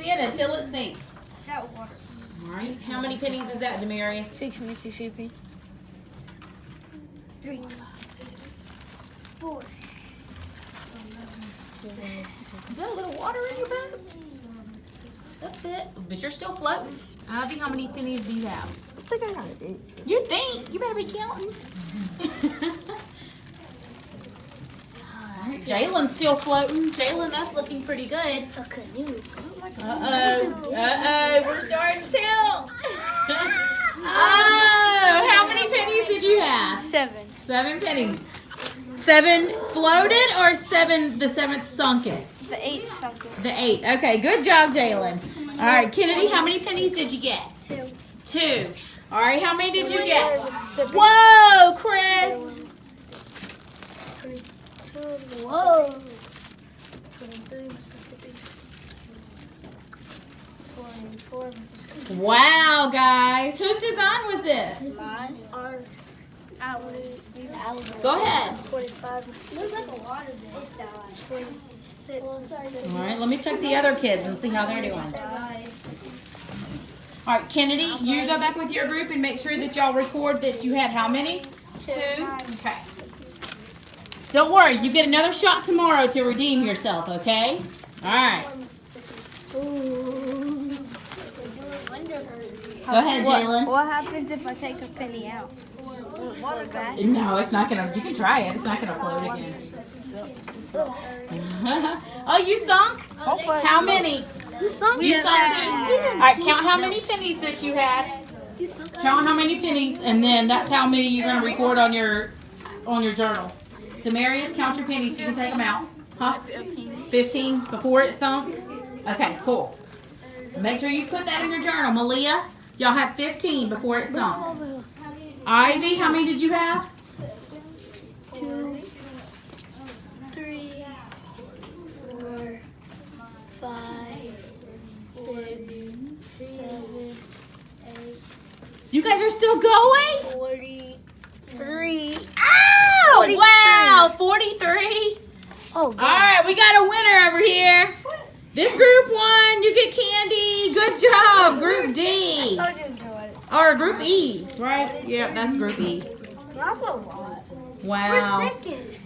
in until it sinks. That water. All right. How many pennies is that, Demarius? 6 Mississippi. 3, 6, 4. You got a little water in your boat? A bit, but you're still floating. Ivy, how many pennies do you have? I think I got this. You think? You better be counting. All right, Jalen's still floating. Jalen, that's looking pretty good. A canoe. Uh-oh. We're starting to tilt. Oh, how many pennies did you have? 7. 7 pennies. 7 floated or 7, the 7th sunken? The 8 something. The 8. Okay, good job, Jalen. All right, Kennedy, how many pennies did you get? 2. 2. All right, how many did you get? Mississippi. Whoa, Chris. 22. Whoa. 23 Mississippi. 24 Mississippi. Wow, guys. Whose design was this? Mine. Ours. Ours. Go ahead. 25 Mississippi. Looks like a water day. 26 Mississippi. All right, let me check the other kids and see how they're doing. All right, Kennedy, you go back with your group and make sure that y'all record that you had how many? 2? Okay. Don't worry, you get another shot tomorrow to redeem yourself, okay? All right. Go ahead, Jalen. What happens if I take a penny out? Water back. No, it's not gonna. You can try it. It's not gonna float again. Oh, you sunk? How many? You sunk too. All right, count how many pennies that you had. Count how many pennies, and then that's how many you're gonna record on your journal. Demarius, count your pennies. You can take them out. Huh? 15 before it sunk. Okay, cool. Make sure you put that in your journal. Malia, y'all had 15 before it sunk. Ivy, how many did you have? 2, 3, 4, 5, 6, 7, 8, You guys are still going? 43. Oh, wow, 43. Oh, All right, we got a winner over here. This group won. You get candy. Good job, Group D. Or Group E, right? Yeah, that's Group E. That's a lot. Wow. We're second.